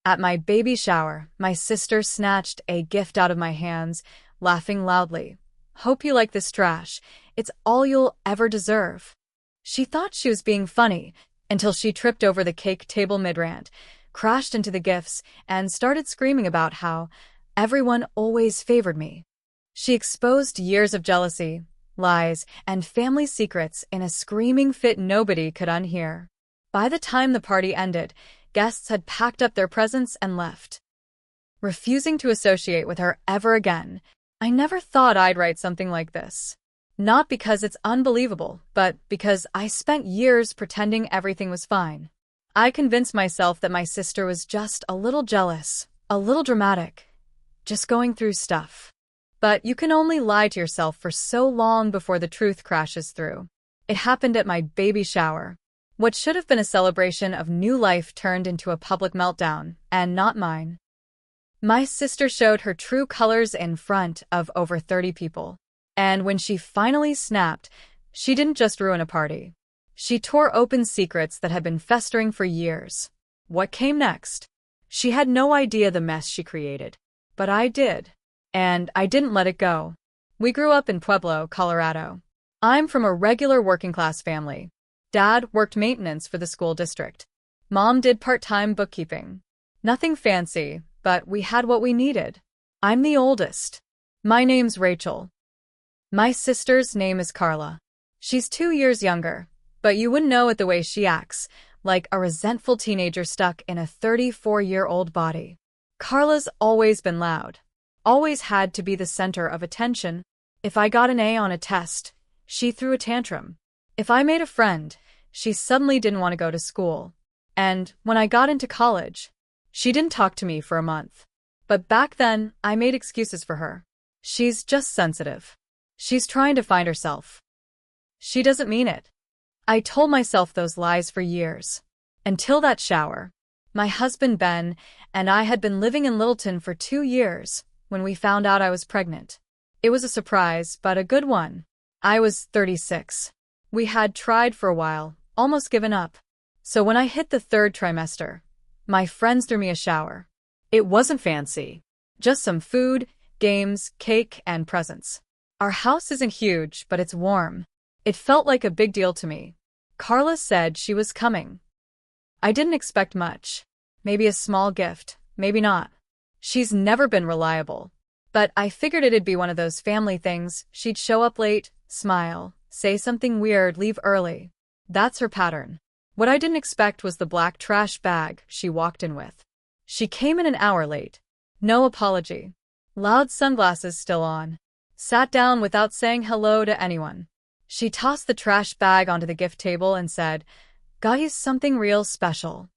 At my baby shower, my sister snatched a gift out of my hands, laughing loudly. "Hope you like this trash. It's all you'll ever deserve." She thought she was being funny until she tripped over the cake table mid-rant, crashed into the gifts, and started screaming about how everyone always favored me. She exposed years of jealousy, lies, and family secrets in a screaming fit nobody could unhear. By the time the party ended, guests had packed up their presents and left, refusing to associate with her ever again. I never thought I'd write something like this. Not because it's unbelievable, but because I spent years pretending everything was fine. I convinced myself that my sister was just a little jealous, a little dramatic, just going through stuff. But you can only lie to yourself for so long before the truth crashes through. It happened at my baby shower. What should have been a celebration of new life turned into a public meltdown, and not mine. My sister showed her true colors in front of over 30 people. And when she finally snapped, she didn't just ruin a party. She tore open secrets that had been festering for years. What came next? She had no idea the mess she created. But I did. And I didn't let it go. We grew up in Pueblo, Colorado. I'm from a regular working-class family. Dad worked maintenance for the school district. Mom did part-time bookkeeping. Nothing fancy, but we had what we needed. I'm the oldest. My name's Rachel. My sister's name is Carla. She's 2 years younger, but you wouldn't know it the way she acts, like a resentful teenager stuck in a 34-year-old body. Carla's always been loud, always had to be the center of attention. If I got an A on a test, she threw a tantrum. If I made a friend, she suddenly didn't want to go to school. And when I got into college, she didn't talk to me for a month. But back then, I made excuses for her. She's just sensitive. She's trying to find herself. She doesn't mean it. I told myself those lies for years. Until that shower. My husband Ben and I had been living in Littleton for 2 years when we found out I was pregnant. It was a surprise, but a good one. I was 36. We had tried for a while, almost given up. So when I hit the 3rd trimester, my friends threw me a shower. It wasn't fancy. Just some food, games, cake, and presents. Our house isn't huge, but it's warm. It felt like a big deal to me. Carla said she was coming. I didn't expect much. Maybe a small gift, maybe not. She's never been reliable. But I figured it'd be one of those family things. She'd show up late, smile, say something weird, leave early. That's her pattern. What I didn't expect was the black trash bag she walked in with. She came in an hour late. No apology. Loud sunglasses still on. Sat down without saying hello to anyone. She tossed the trash bag onto the gift table and said, "Got you something real special."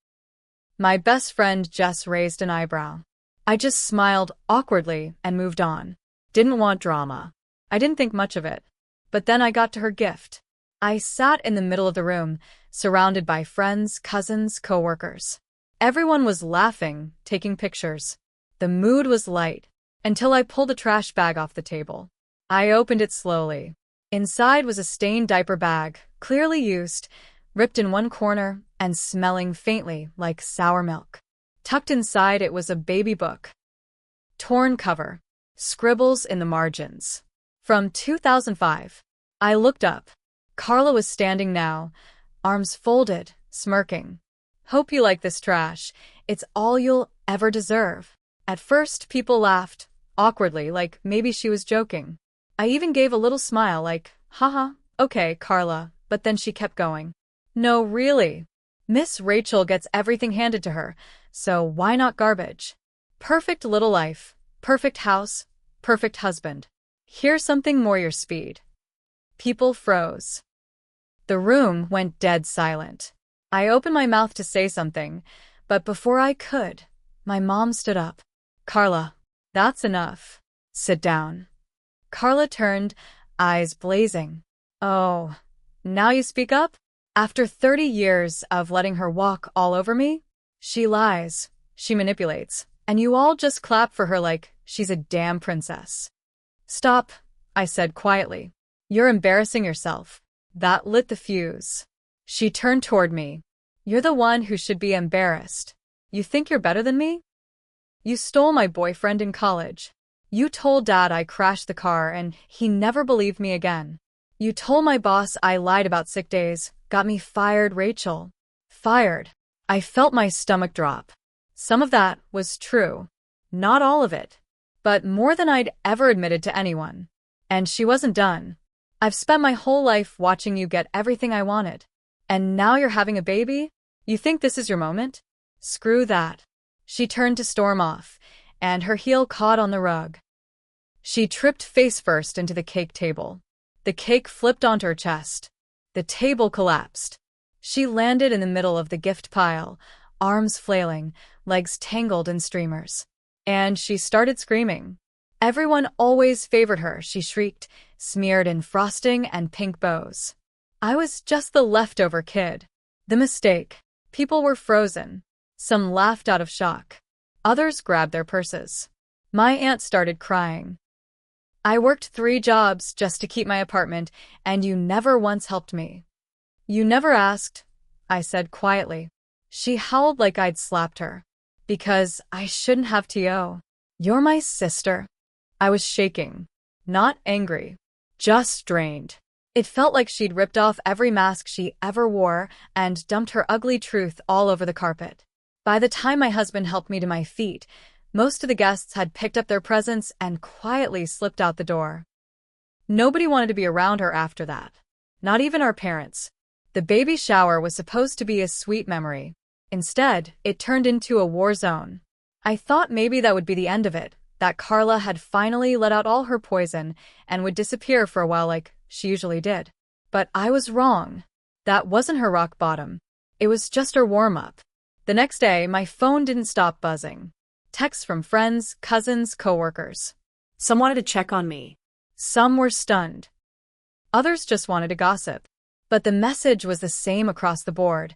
My best friend Jess raised an eyebrow. I just smiled awkwardly and moved on. Didn't want drama. I didn't think much of it. But then I got to her gift. I sat in the middle of the room, surrounded by friends, cousins, coworkers. Everyone was laughing, taking pictures. The mood was light, until I pulled the trash bag off the table. I opened it slowly. Inside was a stained diaper bag, clearly used, ripped in one corner, and smelling faintly like sour milk. Tucked inside it was a baby book. Torn cover. Scribbles in the margins. From 2005. I looked up. Carla was standing now, arms folded, smirking. "Hope you like this trash. It's all you'll ever deserve." At first, people laughed, awkwardly, like maybe she was joking. I even gave a little smile like, haha, okay, Carla, but then she kept going. "No, really. Miss Rachel gets everything handed to her, so why not garbage? Perfect little life, perfect house, perfect husband. Here's something more your speed." People froze. The room went dead silent. I opened my mouth to say something, but before I could, my mom stood up. "Carla, that's enough. Sit down." Carla turned, eyes blazing. "Oh, now you speak up? After 30 years of letting her walk all over me? She lies, she manipulates, and you all just clap for her like she's a damn princess." "Stop," I said quietly. "You're embarrassing yourself." That lit the fuse. She turned toward me. "You're the one who should be embarrassed." You think you're better than me? You stole my boyfriend in college. You told Dad I crashed the car and he never believed me again. You told my boss I lied about sick days, got me fired, Rachel. Fired. I felt my stomach drop. Some of that was true. Not all of it. But more than I'd ever admitted to anyone. And she wasn't done. I've spent my whole life watching you get everything I wanted. And now you're having a baby? You think this is your moment? Screw that. She turned to storm off, and her heel caught on the rug. She tripped face first into the cake table. The cake flipped onto her chest. The table collapsed. She landed in the middle of the gift pile, arms flailing, legs tangled in streamers. And she started screaming. Everyone always favored her, she shrieked, smeared in frosting and pink bows. I was just the leftover kid. The mistake. People were frozen. Some laughed out of shock. Others grabbed their purses. My aunt started crying. I worked 3 jobs just to keep my apartment, and you never once helped me. You never asked, I said quietly. She howled like I'd slapped her. Because I shouldn't have to. You're my sister. I was shaking. Not angry. Just drained. It felt like she'd ripped off every mask she ever wore and dumped her ugly truth all over the carpet. By the time my husband helped me to my feet, most of the guests had picked up their presents and quietly slipped out the door. Nobody wanted to be around her after that. Not even our parents. The baby shower was supposed to be a sweet memory. Instead, it turned into a war zone. I thought maybe that would be the end of it, that Carla had finally let out all her poison and would disappear for a while like she usually did. But I was wrong. That wasn't her rock bottom. It was just her warm-up. The next day, my phone didn't stop buzzing. Texts from friends, cousins, coworkers. Some wanted to check on me. Some were stunned. Others just wanted to gossip. But the message was the same across the board.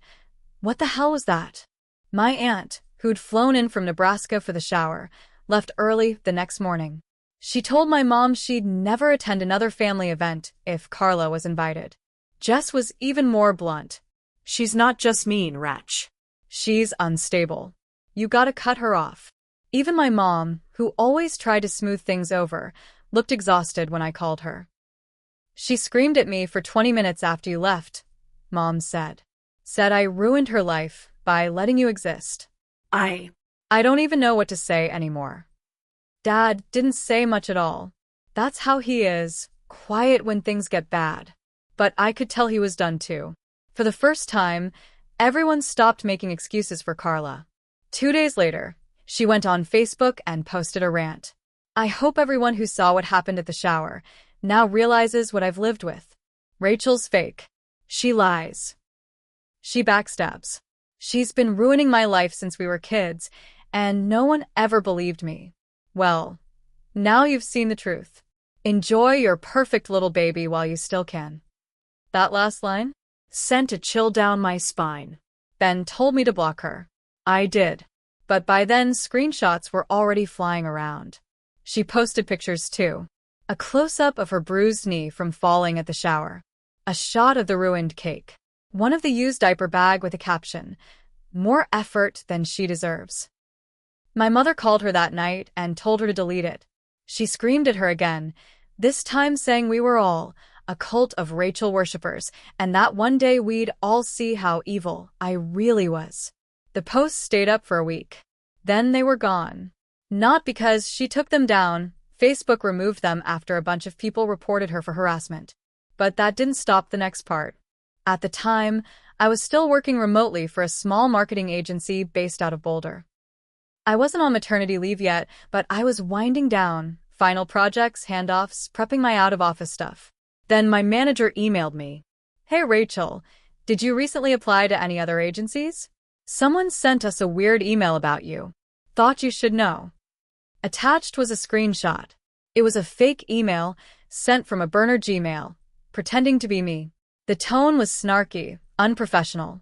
What the hell was that? My aunt, who'd flown in from Nebraska for the shower, left early the next morning. She told my mom she'd never attend another family event if Carla was invited. Jess was even more blunt. She's not just mean, Ratch. She's unstable. You gotta cut her off. Even my mom, who always tried to smooth things over, looked exhausted when I called her. She screamed at me for 20 minutes after you left, Mom said. Said I ruined her life by letting you exist. I don't even know what to say anymore. Dad didn't say much at all. That's how he is, quiet when things get bad. But I could tell he was done too. For the first time, everyone stopped making excuses for Carla. 2 days later, she went on Facebook and posted a rant. I hope everyone who saw what happened at the shower now realizes what I've lived with. Rachel's fake. She lies. She backstabs. She's been ruining my life since we were kids, and no one ever believed me. Well, now you've seen the truth. Enjoy your perfect little baby while you still can. That last line sent a chill down my spine. Ben told me to block her. I did. But by then, screenshots were already flying around. She posted pictures too. A close-up of her bruised knee from falling at the shower. A shot of the ruined cake. One of the used diaper bag with a caption, "More effort than she deserves." My mother called her that night and told her to delete it. She screamed at her again, this time saying we were all a cult of Rachel worshippers and that one day we'd all see how evil I really was. The posts stayed up for a week. Then they were gone. Not because she took them down. Facebook removed them after a bunch of people reported her for harassment. But that didn't stop the next part. At the time, I was still working remotely for a small marketing agency based out of Boulder. I wasn't on maternity leave yet, but I was winding down, final projects, handoffs, prepping my out-of-office stuff. Then my manager emailed me. Hey Rachel, did you recently apply to any other agencies? Someone sent us a weird email about you. Thought you should know. Attached was a screenshot. It was a fake email sent from a burner Gmail, pretending to be me. The tone was snarky, unprofessional.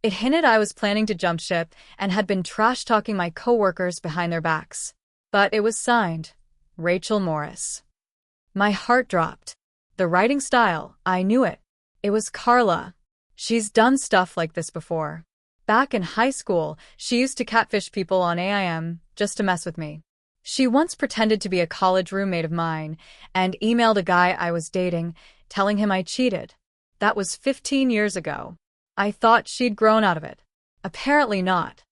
It hinted I was planning to jump ship and had been trash-talking my coworkers behind their backs. But it was signed, Rachel Morris. My heart dropped. The writing style, I knew it. It was Carla. She's done stuff like this before. Back in high school, she used to catfish people on AIM just to mess with me. She once pretended to be a college roommate of mine and emailed a guy I was dating, telling him I cheated. That was 15 years ago. I thought she'd grown out of it. Apparently not.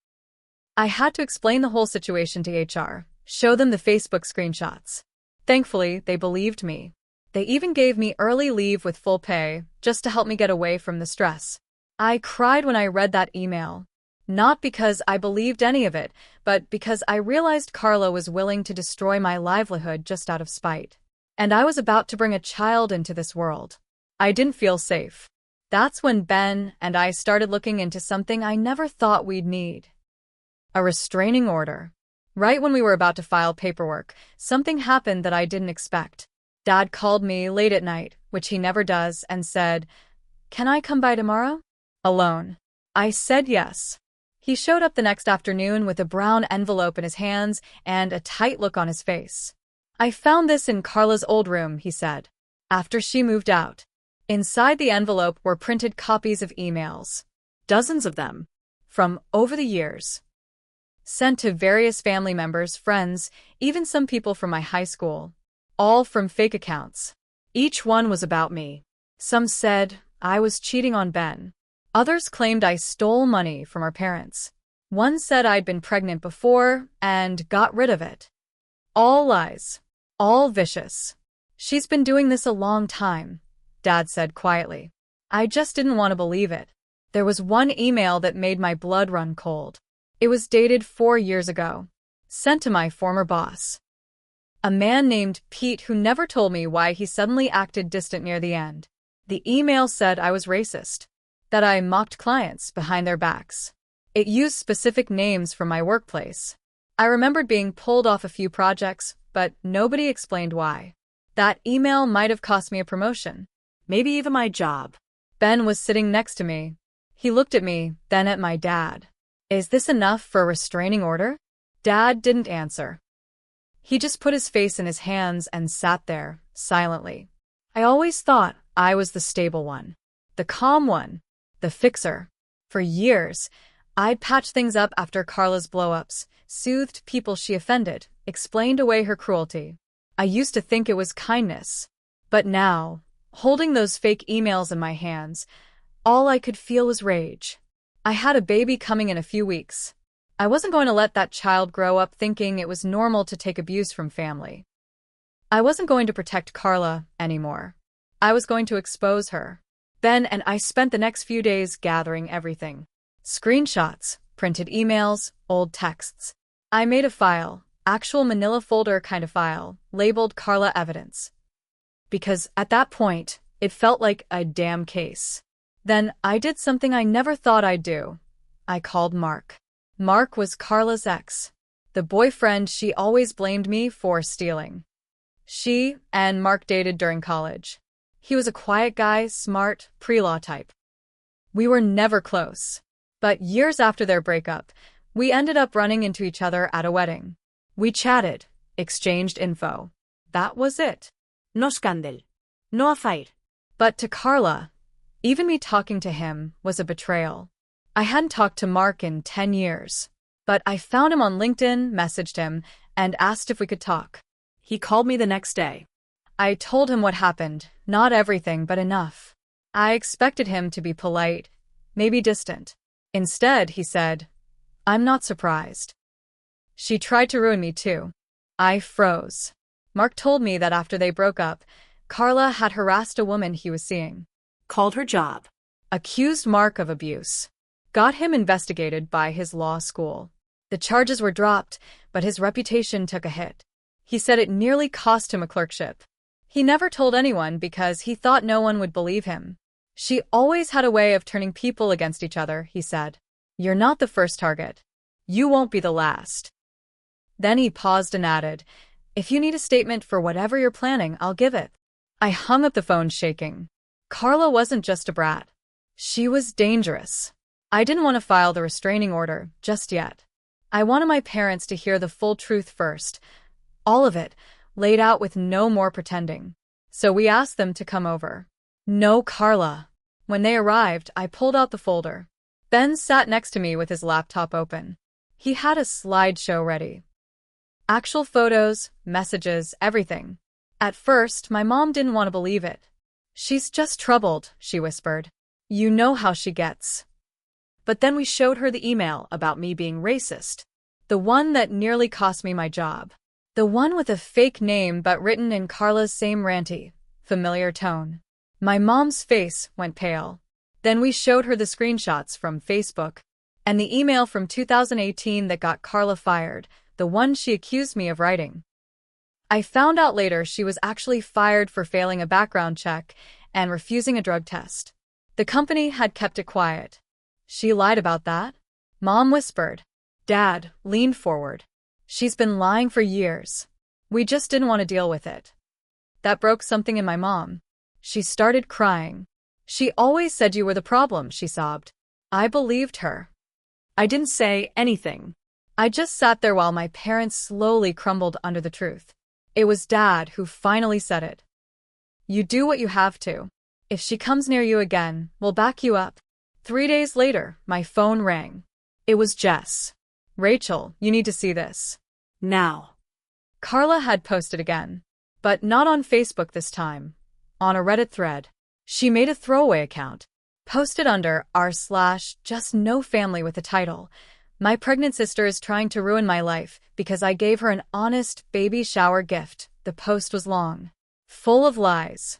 I had to explain the whole situation to HR, show them the Facebook screenshots. Thankfully, they believed me. They even gave me early leave with full pay, just to help me get away from the stress. I cried when I read that email. Not because I believed any of it, but because I realized Carla was willing to destroy my livelihood just out of spite. And I was about to bring a child into this world. I didn't feel safe. That's when Ben and I started looking into something I never thought we'd need. A restraining order. Right when we were about to file paperwork, something happened that I didn't expect. Dad called me late at night, which he never does, and said, "Can I come by tomorrow?" Alone. I said yes. He showed up the next afternoon with a brown envelope in his hands and a tight look on his face. "I found this in Carla's old room," he said, after she moved out. Inside the envelope were printed copies of emails. Dozens of them. From over the years. Sent to various family members, friends, even some people from my high school. All from fake accounts. Each one was about me. Some said I was cheating on Ben. Others claimed I stole money from our parents. One said I'd been pregnant before and got rid of it. All lies. All vicious. "She's been doing this a long time," Dad said quietly. I just didn't want to believe it. There was one email that made my blood run cold. It was dated 4 years ago. Sent to my former boss. A man named Pete who never told me why he suddenly acted distant near the end. The email said I was racist. That I mocked clients behind their backs. It used specific names from my workplace. I remembered being pulled off a few projects, but nobody explained why. That email might have cost me a promotion. Maybe even my job. Ben was sitting next to me. He looked at me, then at my dad. "Is this enough for a restraining order?" Dad didn't answer. He just put his face in his hands and sat there, silently. I always thought I was the stable one. The calm one. The fixer. For years, I'd patched things up after Carla's blow-ups, soothed people she offended, explained away her cruelty. I used to think it was kindness. But now, holding those fake emails in my hands, all I could feel was rage. I had a baby coming in a few weeks. I wasn't going to let that child grow up thinking it was normal to take abuse from family. I wasn't going to protect Carla anymore. I was going to expose her. Ben and I spent the next few days gathering everything. Screenshots, printed emails, old texts. I made a file, actual manila folder kind of file, labeled Carla Evidence. Because at that point, it felt like a damn case. Then I did something I never thought I'd do. I called Mark. Mark was Carla's ex, the boyfriend she always blamed me for stealing. She and Mark dated during college. He was a quiet guy, smart, pre-law type. We were never close. But years after their breakup, we ended up running into each other at a wedding. We chatted, exchanged info. That was it. No scandal. No affair. But to Carla, even me talking to him was a betrayal. I hadn't talked to Mark in 10 years. But I found him on LinkedIn, messaged him, and asked if we could talk. He called me the next day. I told him what happened, not everything but enough. I expected him to be polite, maybe distant. Instead, he said, "I'm not surprised. She tried to ruin me too." I froze. Mark told me that after they broke up, Carla had harassed a woman he was seeing. Called her job. Accused Mark of abuse. Got him investigated by his law school. The charges were dropped, but his reputation took a hit. He said it nearly cost him a clerkship. He never told anyone because he thought no one would believe him. She always had a way of turning people against each other, he said. "You're not the first target. You won't be the last." Then he paused and added, "If you need a statement for whatever you're planning, I'll give it." I hung up the phone shaking. Carla wasn't just a brat. She was dangerous. I didn't want to file the restraining order just yet. I wanted my parents to hear the full truth first. All of it, laid out with no more pretending. So we asked them to come over. No Carla. When they arrived, I pulled out the folder. Ben sat next to me with his laptop open. He had a slideshow ready. Actual photos, messages, everything. At first, my mom didn't want to believe it. "She's just troubled," she whispered. "You know how she gets." But then we showed her the email about me being racist. The one that nearly cost me my job. The one with a fake name but written in Carla's same ranty, familiar tone. My mom's face went pale. Then we showed her the screenshots from Facebook and the email from 2018 that got Carla fired, the one she accused me of writing. I found out later she was actually fired for failing a background check and refusing a drug test. The company had kept it quiet. She lied about that? Mom whispered. Dad leaned forward. She's been lying for years. We just didn't want to deal with it. That broke something in my mom. She started crying. She always said you were the problem, she sobbed. I believed her. I didn't say anything. I just sat there while my parents slowly crumbled under the truth. It was Dad who finally said it. You do what you have to. If she comes near you again, we'll back you up. 3 days later, my phone rang. It was Jess. Rachel, you need to see this. Now. Carla had posted again. But not on Facebook this time. On a Reddit thread. She made a throwaway account. Posted under r/justnofamily with the title, "My pregnant sister is trying to ruin my life because I gave her an honest baby shower gift." The post was long. Full of lies.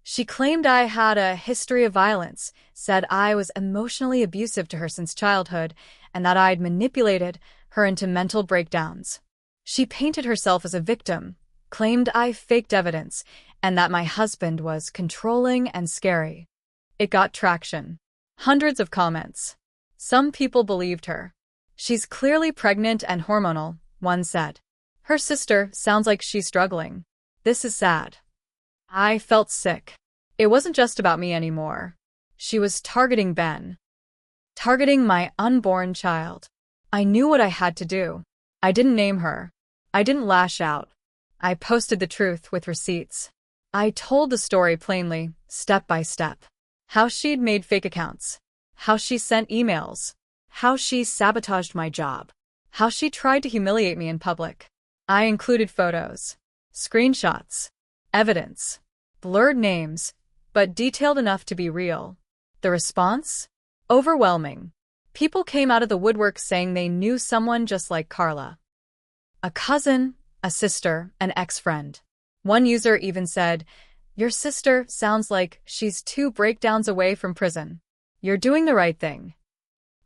She claimed I had a history of violence, said I was emotionally abusive to her since childhood, and that I'd manipulated her into mental breakdowns. She painted herself as a victim, claimed I faked evidence, and that my husband was controlling and scary. It got traction. Hundreds of comments. Some people believed her. She's clearly pregnant and hormonal, one said. Her sister sounds like she's struggling. This is sad. I felt sick. It wasn't just about me anymore. She was targeting Ben. Targeting my unborn child. I knew what I had to do. I didn't name her. I didn't lash out. I posted the truth with receipts. I told the story plainly, step by step. How she'd made fake accounts. How she sent emails. How she sabotaged my job. How she tried to humiliate me in public. I included photos, screenshots, evidence, blurred names, but detailed enough to be real. The response? Overwhelming. People came out of the woodwork saying they knew someone just like Carla. A cousin, a sister, an ex-friend. One user even said, "Your sister sounds like she's 2 breakdowns away from prison. You're doing the right thing."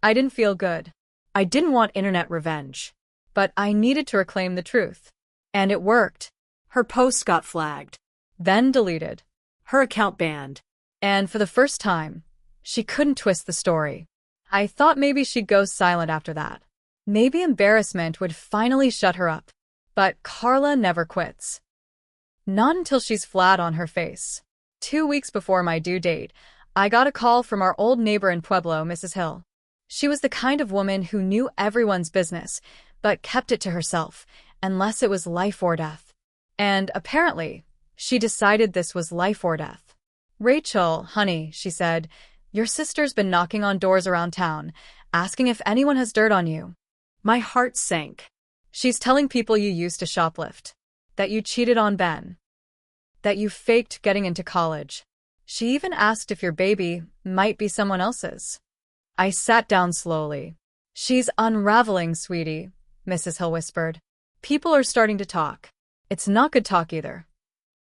I didn't feel good. I didn't want internet revenge. But I needed to reclaim the truth. And it worked. Her post got flagged. Then deleted. Her account banned. And for the first time, she couldn't twist the story. I thought maybe she'd go silent after that. Maybe embarrassment would finally shut her up. But Carla never quits. Not until she's flat on her face. 2 weeks before my due date, I got a call from our old neighbor in Pueblo, Mrs. Hill. She was the kind of woman who knew everyone's business, but kept it to herself, unless it was life or death. And apparently, she decided this was life or death. "Rachel, honey," she said, "your sister's been knocking on doors around town, asking if anyone has dirt on you." My heart sank. She's telling people you used to shoplift, that you cheated on Ben, that you faked getting into college. She even asked if your baby might be someone else's. I sat down slowly. "She's unraveling, sweetie," Mrs. Hill whispered. "People are starting to talk. It's not good talk either."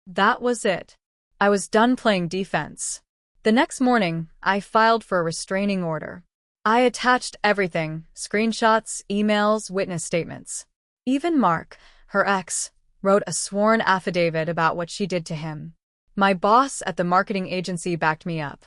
That was it. I was done playing defense. The next morning, I filed for a restraining order. I attached everything, screenshots, emails, witness statements. Even Mark, her ex, wrote a sworn affidavit about what she did to him. My boss at the marketing agency backed me up.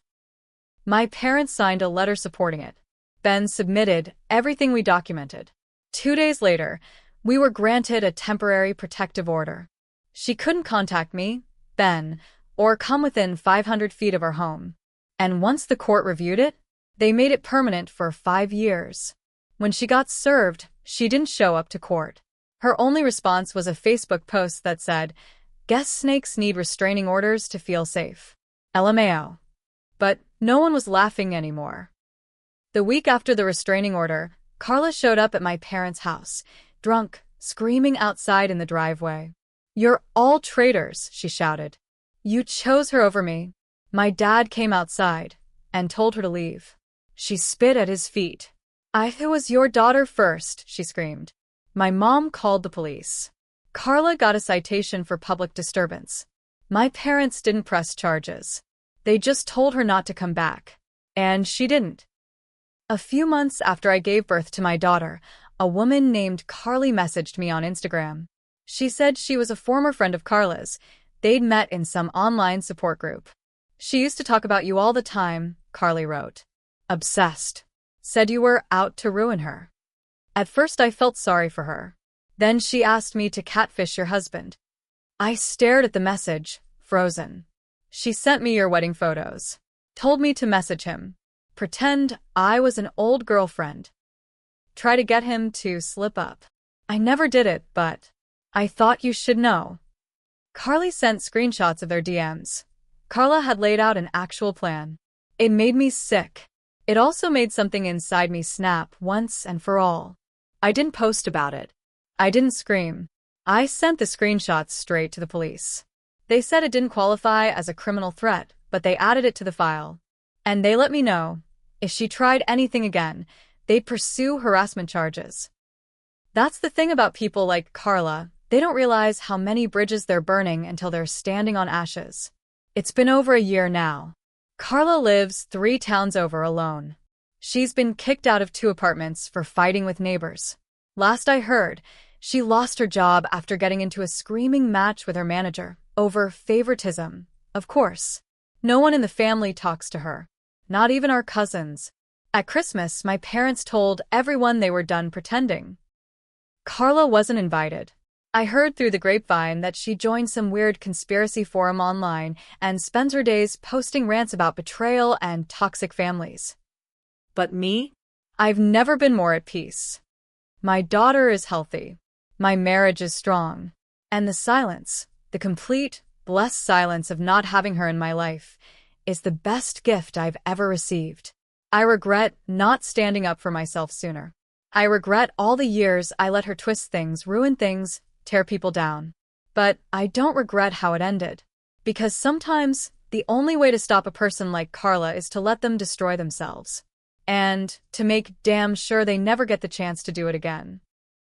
My parents signed a letter supporting it. Ben submitted everything we documented. 2 days later, we were granted a temporary protective order. She couldn't contact me, Ben, or come within 500 feet of our home. And once the court reviewed it, they made it permanent for 5 years. When she got served, she didn't show up to court. Her only response was a Facebook post that said, "Guess snakes need restraining orders to feel safe. LMAO." But no one was laughing anymore. The week after the restraining order, Carla showed up at my parents' house, drunk, screaming outside in the driveway. "You're all traitors," she shouted. "You chose her over me." My dad came outside and told her to leave. She spit at his feet. "It was your daughter first," she screamed. My mom called the police. Carla got a citation for public disturbance. My parents didn't press charges. They just told her not to come back. And she didn't. A few months after I gave birth to my daughter, a woman named Carly messaged me on Instagram. She said she was a former friend of Carla's. They'd met in some online support group. "She used to talk about you all the time," Carly wrote. "Obsessed. Said you were out to ruin her." At first I felt sorry for her. Then she asked me to catfish your husband. I stared at the message, frozen. "She sent me your wedding photos. Told me to message him. Pretend I was an old girlfriend. Try to get him to slip up. I never did it, but I thought you should know." Carly sent screenshots of their DMs. Carla had laid out an actual plan. It made me sick. It also made something inside me snap once and for all. I didn't post about it. I didn't scream. I sent the screenshots straight to the police. They said it didn't qualify as a criminal threat, but they added it to the file. And they let me know, if she tried anything again, they'd pursue harassment charges. That's the thing about people like Carla. They don't realize how many bridges they're burning until they're standing on ashes. It's been over a year now. Carla lives 3 towns over alone. She's been kicked out of 2 apartments for fighting with neighbors. Last I heard, she lost her job after getting into a screaming match with her manager over favoritism. Of course, no one in the family talks to her. Not even our cousins. At Christmas, my parents told everyone they were done pretending. Carla wasn't invited. I heard through the grapevine that she joined some weird conspiracy forum online and spends her days posting rants about betrayal and toxic families. But me? I've never been more at peace. My daughter is healthy. My marriage is strong. And the silence, the complete, blessed silence of not having her in my life, is the best gift I've ever received. I regret not standing up for myself sooner. I regret all the years I let her twist things, ruin things, tear people down. But I don't regret how it ended. Because sometimes the only way to stop a person like Carla is to let them destroy themselves. And to make damn sure they never get the chance to do it again.